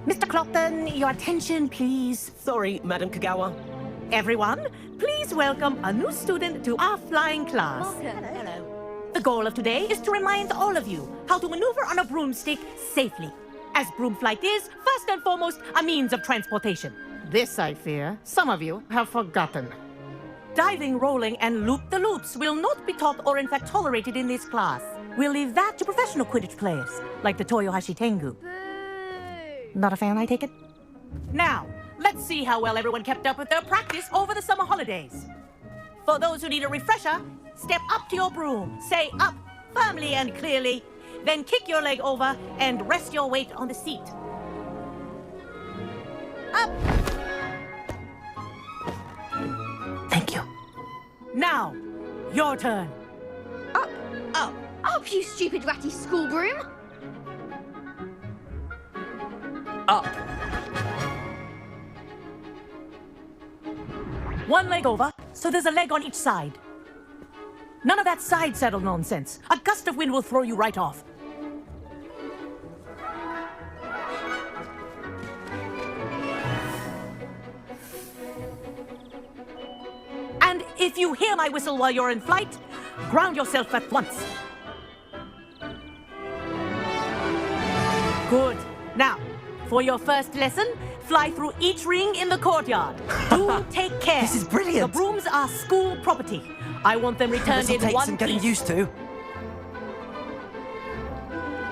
Mr. Clopton, your attention, please. Sorry, Madam Kagawa. Everyone, please welcome a new student to our flying class. Hello. The goal of today is to remind all of you how to maneuver on a broomstick safely, as broom flight is, first and foremost, a means of transportation. This, I fear, some of you have forgotten. Diving, rolling, and loop-the-loops will not be taught or in fact tolerated in this class. We'll leave that to professional Quidditch players, like the Toyohashi Tengu. Not a fan, I take it? Now, let's see how well everyone kept up with their practice over the summer holidays. For those who need a refresher, step up to your broom, say up firmly and clearly, then kick your leg over and rest your weight on the seat. Up! Thank you. Now, your turn. Up! Up! Up, you stupid ratty school broom! Up. One leg over, so there's a leg on each side. None of that side saddle nonsense. A gust of wind will throw you right off. And if you hear my whistle while you're in flight, ground yourself at once. Good. Now, for your first lesson, fly through each ring in the courtyard. Do take care. This is brilliant. The brooms are school property. I want them returned This'll in take one some getting piece. used to.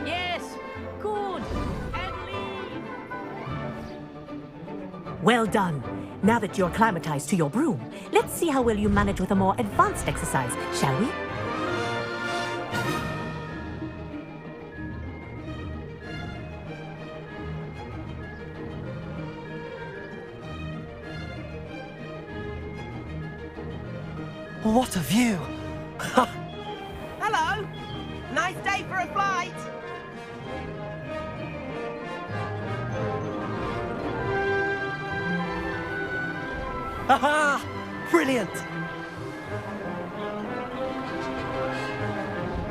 Yes, good. And leave. Well done. Now that you're acclimatized to your broom, let's see how well you manage with a more advanced exercise, shall we? What a view! Hello! Nice day for a flight! Haha! Brilliant!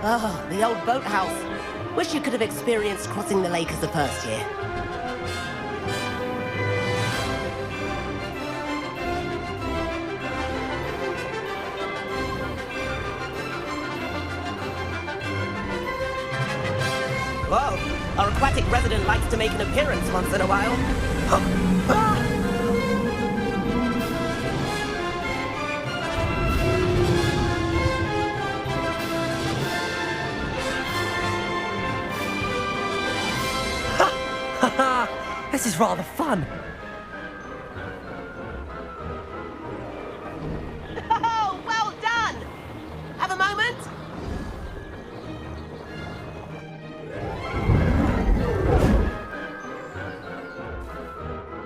Oh, the old boathouse. Wish you could have experienced crossing the lake as the first year. Whoa, our aquatic resident likes to make an appearance once in a while. This is rather fun. Oh, well done! Have a moment?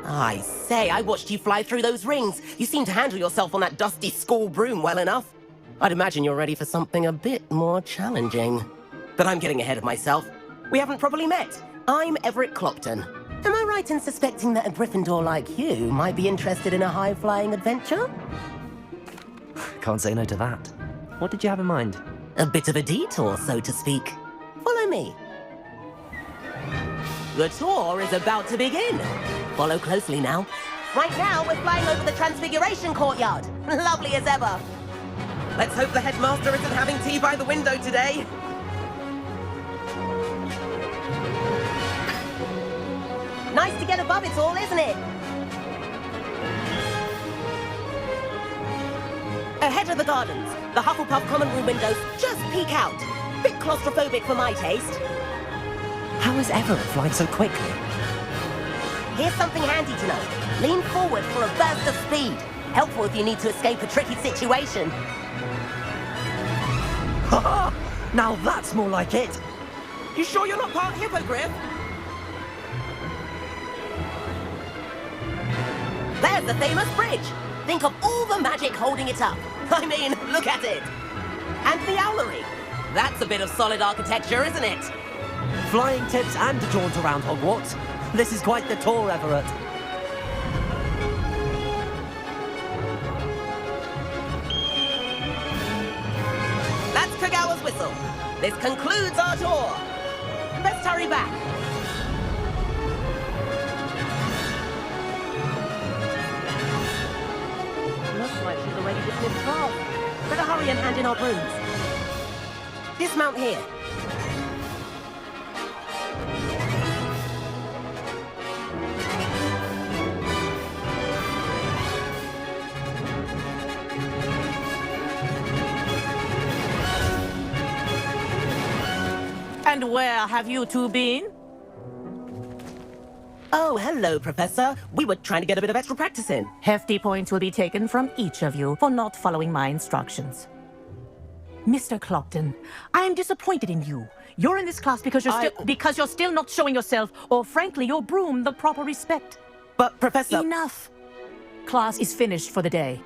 I say, I watched you fly through those rings. You seem to handle yourself on that dusty school broom well enough. I'd imagine you're ready for something a bit more challenging. But I'm getting ahead of myself. We haven't properly met. I'm Everett Clopton. Am I right in suspecting that a Gryffindor like you might be interested in a high-flying adventure? Can't say no to that. What did you have in mind? A bit of a detour, so to speak. Follow me. The tour is about to begin. Follow closely now. Right now, we're flying over the Transfiguration Courtyard. Lovely as ever. Let's hope the headmaster isn't having tea by the window today. Nice to get above it all, isn't it? Ahead of the gardens, the Hufflepuff common room windows just peek out. Bit claustrophobic for my taste. How is Everett flying so quickly? Here's something handy to know. Lean forward for a burst of speed. Helpful if you need to escape a tricky situation. Haha! Now that's more like it! You sure you're not part hippogriff? There's the famous bridge. Think of all the magic holding it up. I mean, look at it. And the owlery. That's a bit of solid architecture, isn't it? Flying tips and a jaunt around Hogwarts. This is quite the tour, Everett. That's Kagawa's whistle. This concludes our tour. Let's hurry back. hurry and hand in our brooms. Dismount here. And where have you two been? Oh, hello, Professor. We were trying to get a bit of extra practice in. Hefty points will be taken from each of you for not following my instructions. Mr. Clopton, I am disappointed in you. You're in this class because you're still not showing yourself, or frankly, your broom the proper respect. But, Professor... Enough. Class is finished for the day.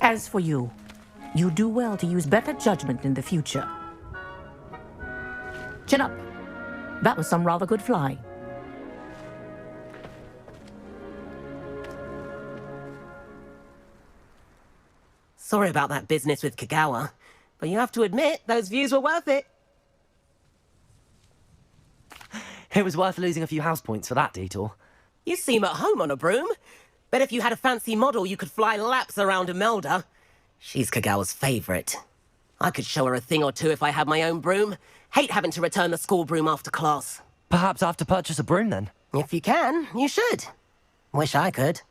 As for you, you do well to use better judgment in the future. Chin up. That was some rather good flying. Sorry about that business with Kagawa, but you have to admit, those views were worth it. It was worth losing a few house points for that detour. You seem at home on a broom. Bet if you had a fancy model, you could fly laps around Imelda. She's Kagawa's favorite. I could show her a thing or two if I had my own broom. Hate having to return the school broom after class. Perhaps I have to purchase a broom then. If you can, you should. Wish I could.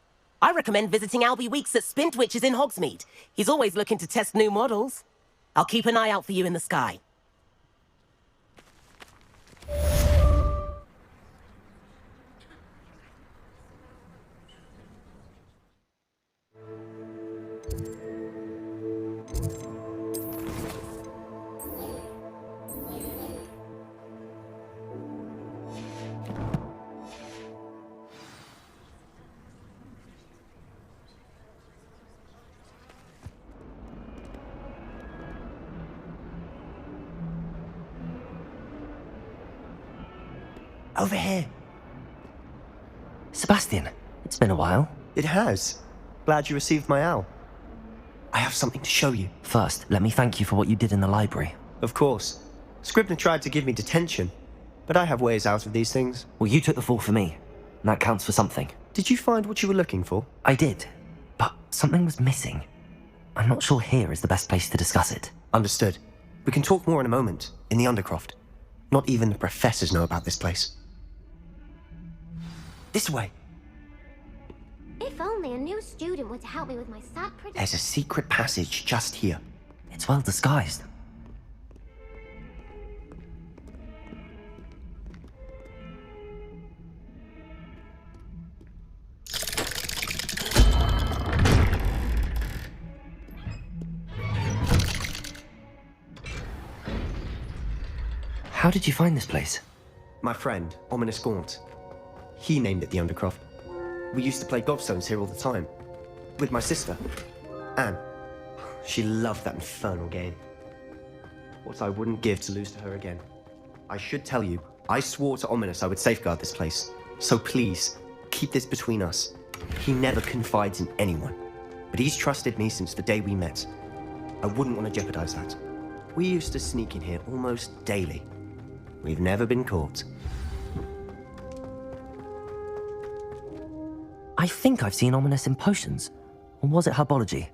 I recommend visiting Albie Weeks at Spintwitches in Hogsmeade. He's always looking to test new models. I'll keep an eye out for you in the sky. Over here. Sebastian, it's been a while. It has. Glad you received my owl. I have something to show you. First, let me thank you for what you did in the library. Of course. Scribner tried to give me detention, but I have ways out of these things. Well, you took the fall for me, and that counts for something. Did you find what you were looking for? I did, but something was missing. I'm not sure here is the best place to discuss it. Understood. We can talk more in a moment, in the Undercroft. Not even the professors know about this place. This way. If only a new student were to help me with my sad predicament. There's a secret passage just here. It's well disguised. How did you find this place? My friend, Ominous Gaunt. He named it the Undercroft. We used to play gobstones here all the time. With my sister, Anne. She loved that infernal game. What I wouldn't give to lose to her again. I should tell you, I swore to Ominous I would safeguard this place. So please, keep this between us. He never confides in anyone. But he's trusted me since the day we met. I wouldn't want to jeopardize that. We used to sneak in here almost daily. We've never been caught. I think I've seen Ominous in potions. Or was it herbology?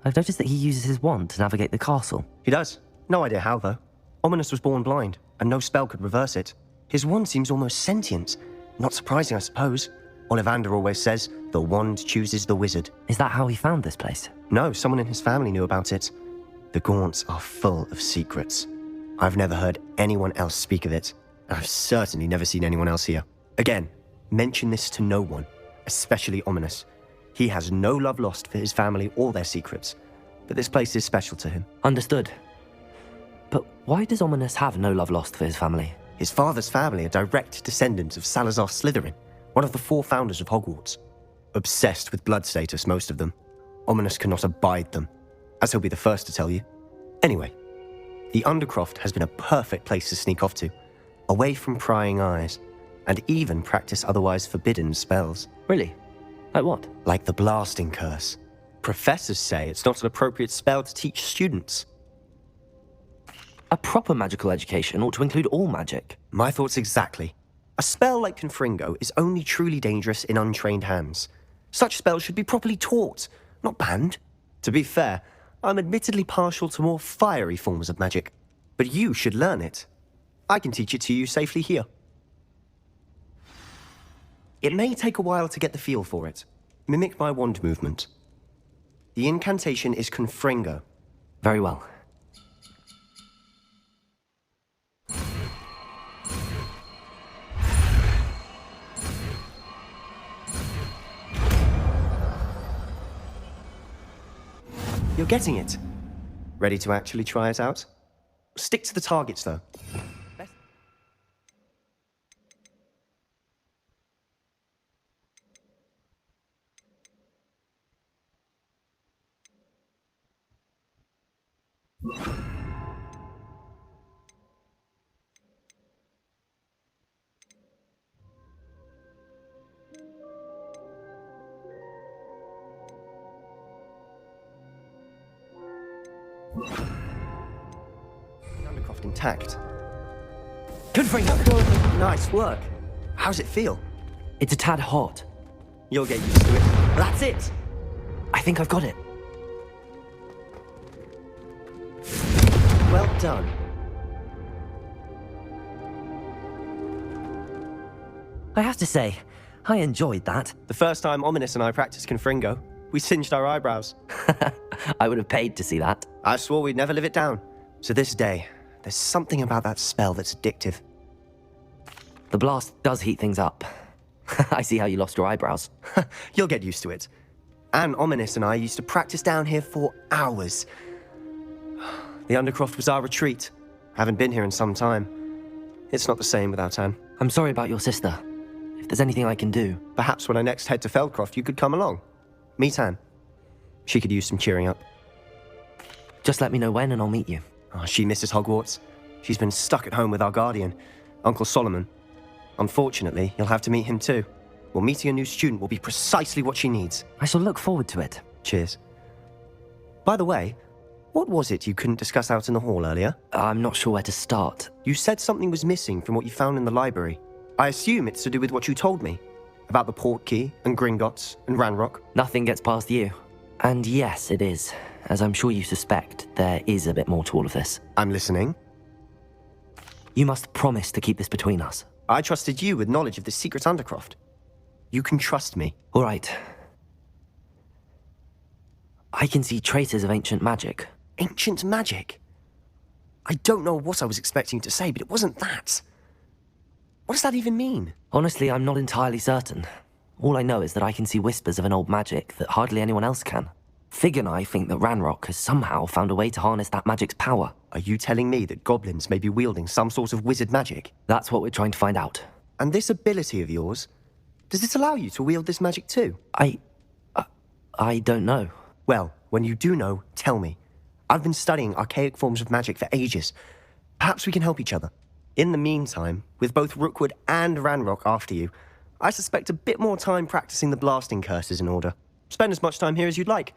I've noticed that he uses his wand to navigate the castle. He does. No idea how, though. Ominous was born blind, and no spell could reverse it. His wand seems almost sentient. Not surprising, I suppose. Ollivander always says, the wand chooses the wizard. Is that how he found this place? No, someone in his family knew about it. The Gaunts are full of secrets. I've never heard anyone else speak of it, and I've certainly never seen anyone else here. Again, mention this to no one. Especially Ominous. He has no love lost for his family or their secrets, but this place is special to him. Understood. But why does Ominous have no love lost for his family? His father's family are direct descendants of Salazar Slytherin, one of the 4 founders of Hogwarts. Obsessed with blood status, most of them. Ominous cannot abide them, as he'll be the first to tell you. Anyway, the Undercroft has been a perfect place to sneak off to, away from prying eyes, and even practice otherwise forbidden spells. Really? Like what? Like the blasting curse. Professors say it's not an appropriate spell to teach students. A proper magical education ought to include all magic. My thoughts exactly. A spell like Confringo is only truly dangerous in untrained hands. Such spells should be properly taught, not banned. To be fair, I'm admittedly partial to more fiery forms of magic. But you should learn it. I can teach it to you safely here. It may take a while to get the feel for it. Mimic my wand movement. The incantation is Confringo. Very well. You're getting it. Ready to actually try it out? Stick to the targets, though. Undercroft intact. Confringo! Nice work. How's it feel? It's a tad hot. You'll get used to it. That's it! I think I've got it. Well done. I have to say, I enjoyed that. The first time Ominous and I practiced Confringo, we singed our eyebrows. I would have paid to see that. I swore we'd never live it down. To this day, there's something about that spell that's addictive. The blast does heat things up. I see how you lost your eyebrows. You'll get used to it. And Ominous and I used to practice down here for hours. The Undercroft was our retreat. Haven't been here in some time. It's not the same without Anne. I'm sorry about your sister. If there's anything I can do... Perhaps when I next head to Feldcroft, you could come along. Meet Anne. She could use some cheering up. Just let me know when and I'll meet you. Oh, she misses Hogwarts. She's been stuck at home with our guardian, Uncle Solomon. Unfortunately, you'll have to meet him too. Well, meeting a new student will be precisely what she needs. I shall look forward to it. Cheers. By the way, what was it you couldn't discuss out in the hall earlier? I'm not sure where to start. You said something was missing from what you found in the library. I assume it's to do with what you told me. About the Portkey, and Gringotts, and Ranrock. Nothing gets past you. And yes, it is. As I'm sure you suspect, there is a bit more to all of this. I'm listening. You must promise to keep this between us. I trusted you with knowledge of the secret Undercroft. You can trust me. All right. I can see traces of ancient magic. Ancient magic? I don't know what I was expecting to say, but it wasn't that. What does that even mean? Honestly, I'm not entirely certain. All I know is that I can see whispers of an old magic that hardly anyone else can. Fig and I think that Ranrock has somehow found a way to harness that magic's power. Are you telling me that goblins may be wielding some sort of wizard magic? That's what we're trying to find out. And this ability of yours, does it allow you to wield this magic too? I don't know. Well, when you do know, tell me. I've been studying archaic forms of magic for ages. Perhaps we can help each other. In the meantime, with both Rookwood and Ranrock after you, I suspect a bit more time practicing the blasting curse is in order. Spend as much time here as you'd like.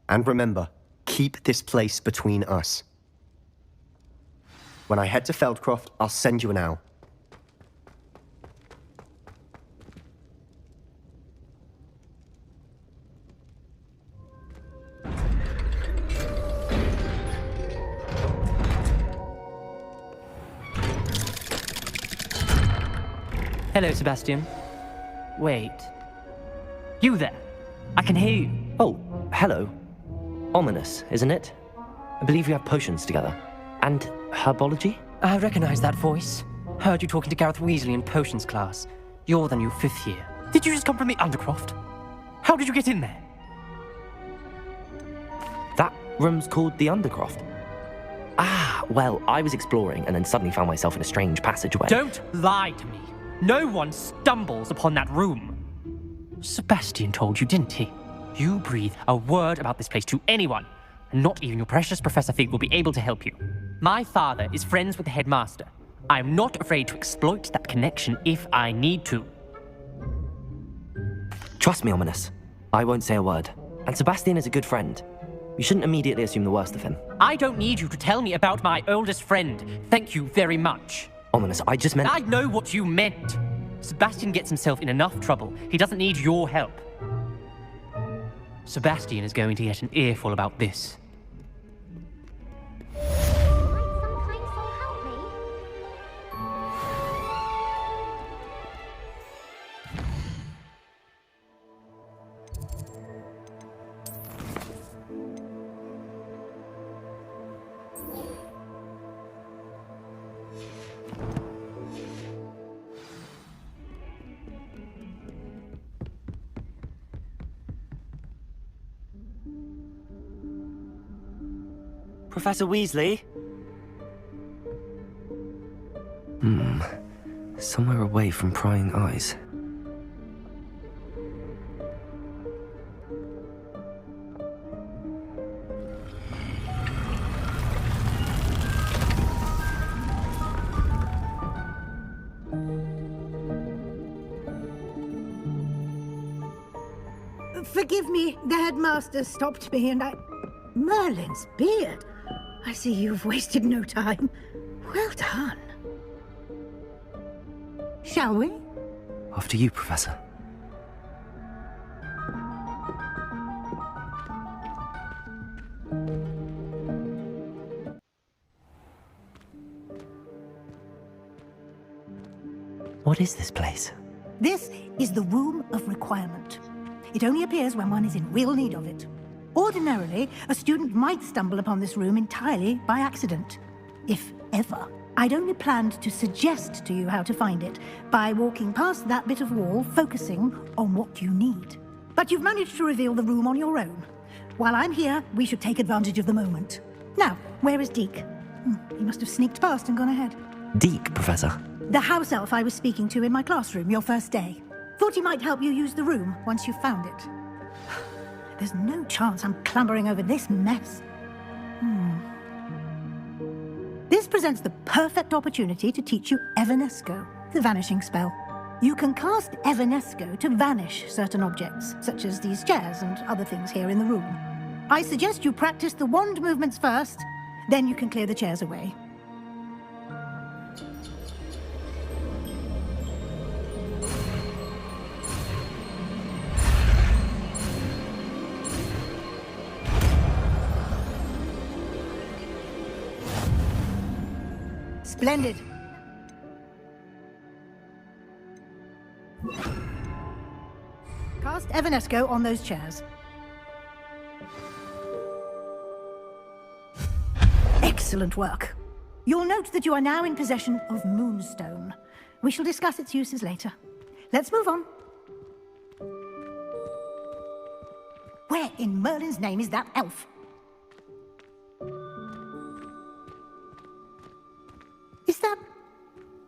And remember, keep this place between us. When I head to Feldcroft, I'll send you an owl. Hello, Sebastian. Wait. You there? I can hear you. Oh, hello. Ominous, isn't it? I believe we have potions together. And herbology? I recognize that voice. Heard you talking to Gareth Weasley in potions class. You're the new 5th year. Did you just come from the Undercroft? How did you get in there? That room's called the Undercroft. Ah, well, I was exploring and then suddenly found myself in a strange passageway. Don't lie to me. No one stumbles upon that room. Sebastian told you, didn't he? You breathe a word about this place to anyone, and not even your precious Professor Fig will be able to help you. My father is friends with the headmaster. I'm not afraid to exploit that connection if I need to. Trust me, Ominous. I won't say a word. And Sebastian is a good friend. You shouldn't immediately assume the worst of him. I don't need you to tell me about my oldest friend. Thank you very much. Ominous, I just meant... I know what you meant. Sebastian gets himself in enough trouble. He doesn't need your help. Sebastian is going to get an earful about this. Might some kind soul help me? Professor Weasley? Somewhere away from prying eyes. Forgive me, the headmaster stopped me and I... Merlin's beard. I see you've wasted no time. Well done. Shall we? After you, Professor. What is this place? This is the Room of Requirement. It only appears when one is in real need of it. Ordinarily, a student might stumble upon this room entirely by accident, if ever. I'd only planned to suggest to you how to find it by walking past that bit of wall, focusing on what you need. But you've managed to reveal the room on your own. While I'm here, we should take advantage of the moment. Now, where is Deke? He must have sneaked past and gone ahead. Deke, Professor. The house elf I was speaking to in my classroom your first day. Thought he might help you use the room once you found it. There's no chance I'm clambering over this mess. This presents the perfect opportunity to teach you Evanesco, the vanishing spell. You can cast Evanesco to vanish certain objects, such as these chairs and other things here in the room. I suggest you practice the wand movements first, then you can clear the chairs away. Splendid. Cast Evanesco on those chairs. Excellent work. You'll note that you are now in possession of Moonstone. We shall discuss its uses later. Let's move on. Where in Merlin's name is that elf? Is that...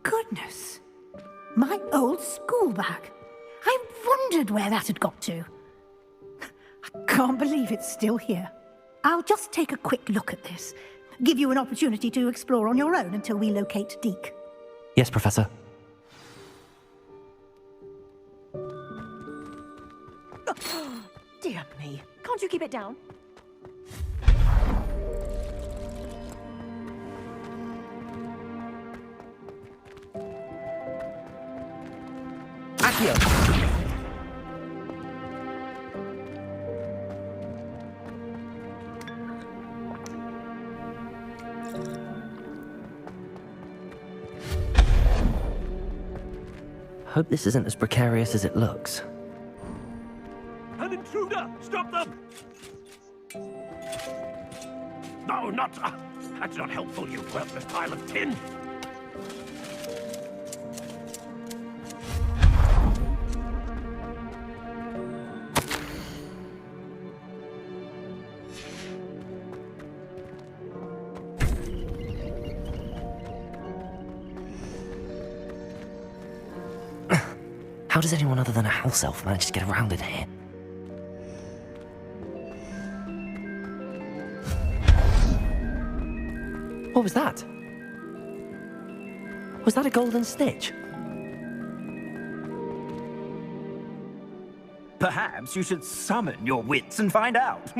Goodness. My old school bag. I wondered where that had got to. I can't believe it's still here. I'll just take a quick look at this. Give you an opportunity to explore on your own until we locate Deke. Yes, Professor. Dear me. Can't you keep it down? Accio! Hope this isn't as precarious as it looks. An intruder! Stop them! No, not... that's not helpful, you worthless pile of tin! How does anyone other than a house elf manage to get around in here? What was that? Was that a golden snitch? Perhaps you should summon your wits and find out.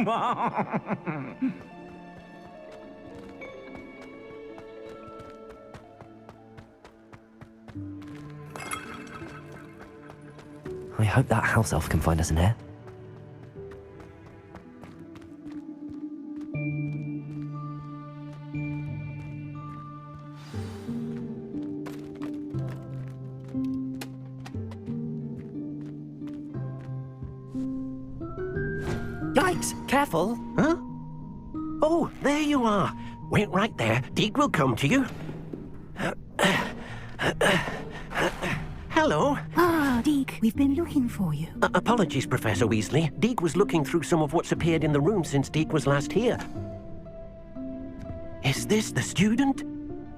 I hope that house elf can find us in here. Yikes! Careful! Huh? Oh, there you are. Wait right there. Deke will come to you. Hello. Ah, Deke, we've been looking for you. Apologies, Professor Weasley. Deke was looking through some of what's appeared in the room since Deke was last here. Is this the student?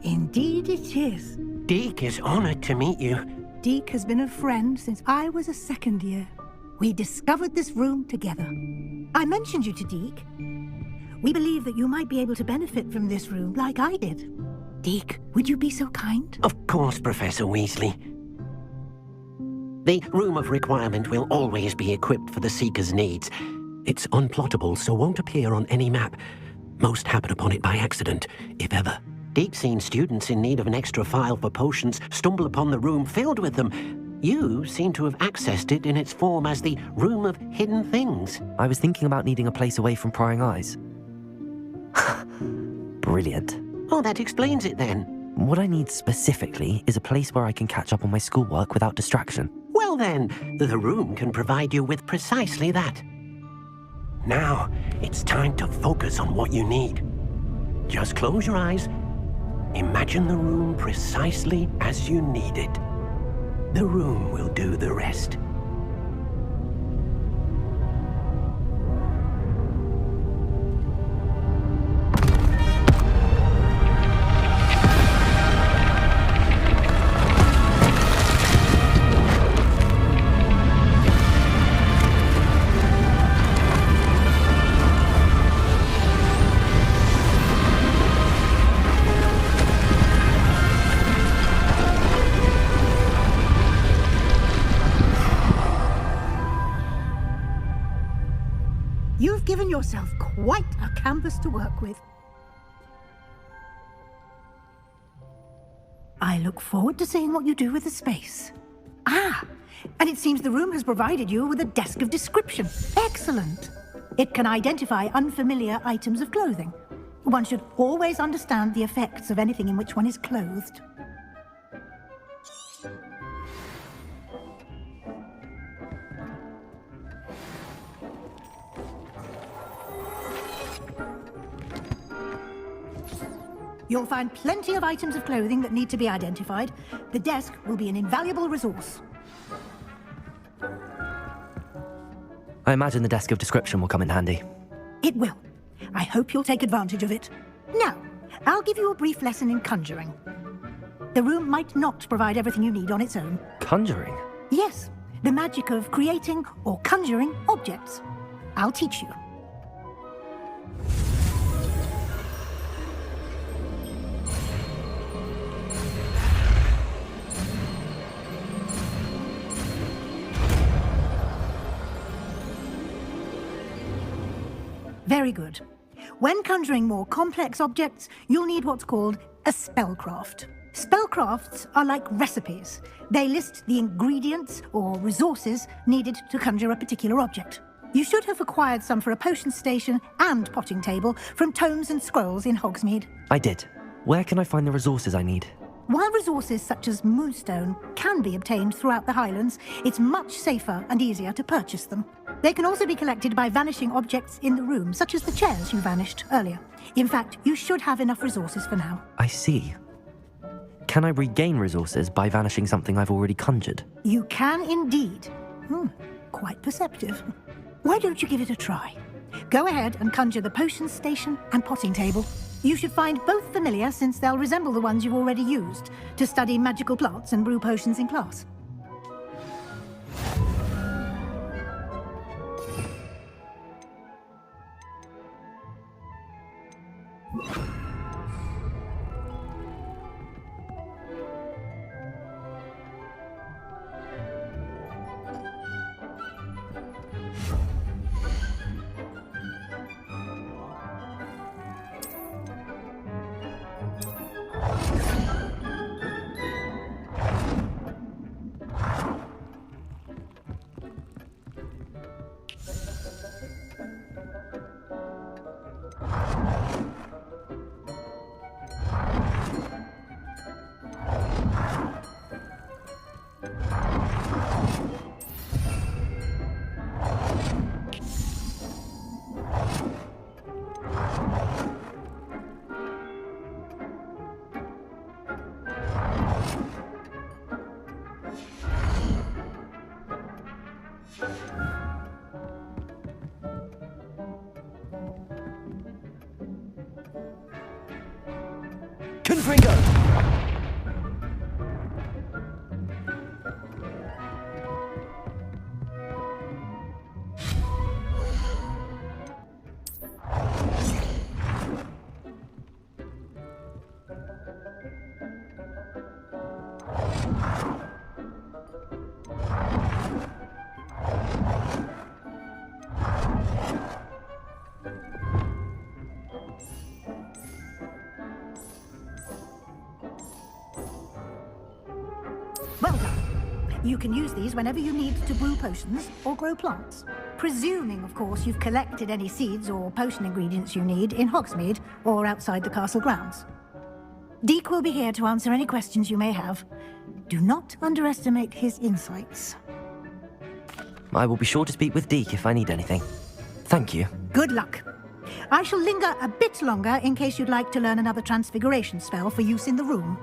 Indeed it is. Deke is honored to meet you. Deke has been a friend since I was a second year. We discovered this room together. I mentioned you to Deke. We believe that you might be able to benefit from this room like I did. Deke, would you be so kind? Of course, Professor Weasley. The Room of Requirement will always be equipped for the Seeker's needs. It's unplottable, so won't appear on any map. Most happen upon it by accident, if ever. Deke's seen students in need of an extra file for potions stumble upon the room filled with them. You seem to have accessed it in its form as the Room of Hidden Things. I was thinking about needing a place away from prying eyes. Brilliant. Oh, that explains it then. What I need specifically is a place where I can catch up on my schoolwork without distraction. Well then, the room can provide you with precisely that. Now, it's time to focus on what you need. Just close your eyes. Imagine the room precisely as you need it. The room will do the rest. You've given yourself quite a canvas to work with. I look forward to seeing what you do with the space. Ah, and it seems the room has provided you with a desk of description. Excellent. It can identify unfamiliar items of clothing. One should always understand the effects of anything in which one is clothed. You'll find plenty of items of clothing that need to be identified. The desk will be an invaluable resource. I imagine the desk of description will come in handy. It will. I hope you'll take advantage of it. Now, I'll give you a brief lesson in conjuring. The room might not provide everything you need on its own. Conjuring? Yes, the magic of creating or conjuring objects. I'll teach you. Very good. When conjuring more complex objects, you'll need what's called a spellcraft. Spellcrafts are like recipes. They list the ingredients or resources needed to conjure a particular object. You should have acquired some for a potion station and potting table from tomes and scrolls in Hogsmeade. I did. Where can I find the resources I need? While resources such as moonstone can be obtained throughout the Highlands, it's much safer and easier to purchase them. They can also be collected by vanishing objects in the room, such as the chairs you vanished earlier. In fact, you should have enough resources for now. I see. Can I regain resources by vanishing something I've already conjured? You can indeed. Quite perceptive. Why don't you give it a try? Go ahead and conjure the potion station and potting table. You should find both familiar, since they'll resemble the ones you've already used to study magical plants and brew potions in class. You can use these whenever you need to brew potions or grow plants. Presuming, of course, you've collected any seeds or potion ingredients you need in Hogsmeade or outside the castle grounds. Deke will be here to answer any questions you may have. Do not underestimate his insights. I will be sure to speak with Deke if I need anything. Thank you. Good luck. I shall linger a bit longer in case you'd like to learn another transfiguration spell for use in the room.